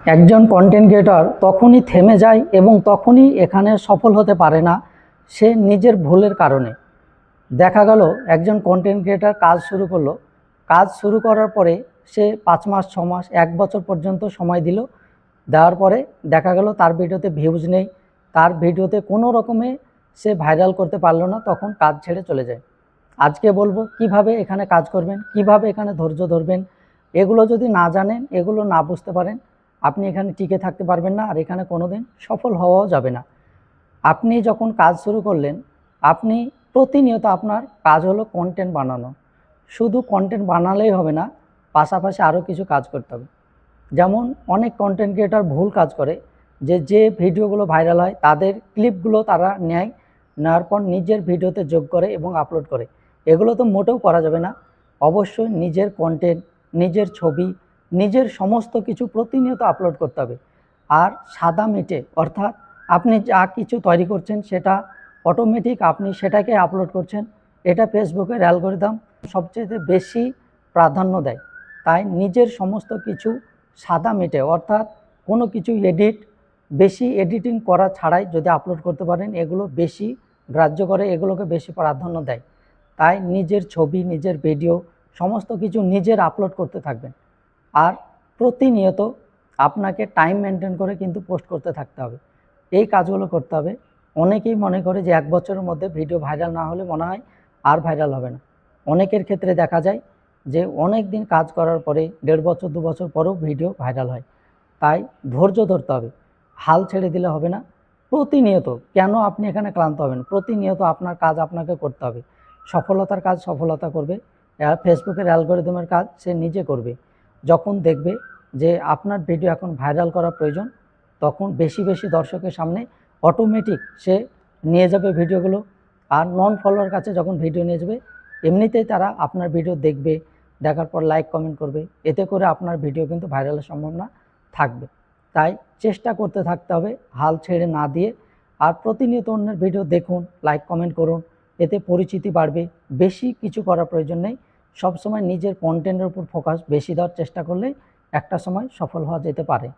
একজন content creator তখনই থেমে যায় এবং তখনই এখানে সফল হতে পারে না সে নিজের ভুলের কারণে। দেখা গেল একজন কন্টেন্ট ক্রিয়েটর কাজ শুরু করলো, কাজ শুরু করার পরে সে 5 মাস 6 মাস 1 বছর পর্যন্ত সময় দিল, দেওয়ার পরে দেখা গেল তার ভিডিওতে ভিউজ নেই, তার ভিডিওতে কোনো রকমে সে ভাইরাল করতে পারলো না, তখন কাজ ছেড়ে চলে যায়। আজকে বলবো কিভাবে এখানে কাজ করবেন, কিভাবে এখানে ধৈর্য ধরবেন। এগুলো যদি না জানেন, এগুলো না বুঝতে পারেন, আপনি এখানে টিকে থাকতে পারবেন না, আর এখানে কোনোদিন সফল হওয়াও যাবে না। আপনি যখন কাজ শুরু করলেন, আপনি প্রতিনিয়ত আপনার কাজ হলো কন্টেন্ট বানানো। শুধু কন্টেন্ট বানালেই হবে না, পাশাপাশি আরও কিছু কাজ করতে হবে। যেমন অনেক কন্টেন্ট ক্রিয়েটর ভুল কাজ করে, যে ভিডিওগুলো ভাইরাল হয় তাদের ক্লিপগুলো তারা নেয়, নেওয়ার পর নিজের ভিডিওতে যোগ করে এবং আপলোড করে। এগুলো তো মোটেও করা যাবে না। অবশ্যই নিজের কন্টেন্ট, নিজের ছবি, নিজের সমস্ত কিছু প্রতিনিয়ত আপলোড করতে হবে। আর সাদা মেটে, অর্থাৎ আপনি যা কিছু তৈরি করছেন সেটা অটোমেটিক আপনি সেটাকে আপলোড করছেন, এটা ফেসবুকের অ্যালগরিদম সবচেয়ে বেশি প্রাধান্য দেয়। তাই নিজের সমস্ত কিছু সাদা মেটে, অর্থাৎ কোনো কিছু বেশি এডিটিং করা ছাড়াই যদি আপলোড করতে পারেন, এগুলো বেশি গ্রাহ্য করে, এগুলোকে বেশি প্রাধান্য দেয়। তাই নিজের ছবি, নিজের ভিডিও সমস্ত কিছু নিজের আপলোড করতে থাকবেন। আর প্রতিনিয়ত আপনাকে টাইম মেনটেন করে কিন্তু পোস্ট করতে থাকতে হবে। এই কাজগুলো করতে হবে। অনেকেই মনে করে যে 1 বছরের মধ্যে ভিডিও ভাইরাল না হলে মনে হয় আর ভাইরাল হবে না। অনেকের ক্ষেত্রে দেখা যায় যে অনেক দিন কাজ করার পরে 1.5 বছর 2 বছর পরেও ভিডিও ভাইরাল হয়। তাই ধৈর্য ধরতে হবে, হাল ছেড়ে দিলে হবে না। প্রতিনিয়ত, কেন আপনি এখানে ক্লান্ত হবেন, প্রতিনিয়ত আপনার কাজ আপনাকে করতে হবে। সফলতার কাজ সফলতা করবে, ফেসবুকের অ্যালগরিদমের কাজ সে নিজে করবে। যখন দেখবে যে আপনার ভিডিও এখন ভাইরাল করা প্রয়োজন, তখন বেশি বেশি দর্শকের সামনে অটোমেটিক সে নিয়ে যাবে ভিডিওগুলো। আর নন ফলোয়ার কাছে যখন ভিডিও নিয়ে যাবে, এমনিতেই তারা আপনার ভিডিও দেখবে, দেখার পর লাইক কমেন্ট করবে, এতে করে আপনার ভিডিও কিন্তু ভাইরালের সম্ভাবনা থাকবে। তাই চেষ্টা করতে থাকতে হবে, হাল ছেড়ে না দিয়ে। আর প্রতিনিয়ত অন্যের ভিডিও দেখুন, লাইক কমেন্ট করুন, এতে পরিচিতি বাড়বে। বেশি কিছু করার প্রয়োজন নেই, সবসময় নিজের কন্টেন্টের উপর ফোকাস বেশি দেওয়ার চেষ্টা করলেই একটা সময় সফল হওয়া যেতে পারে।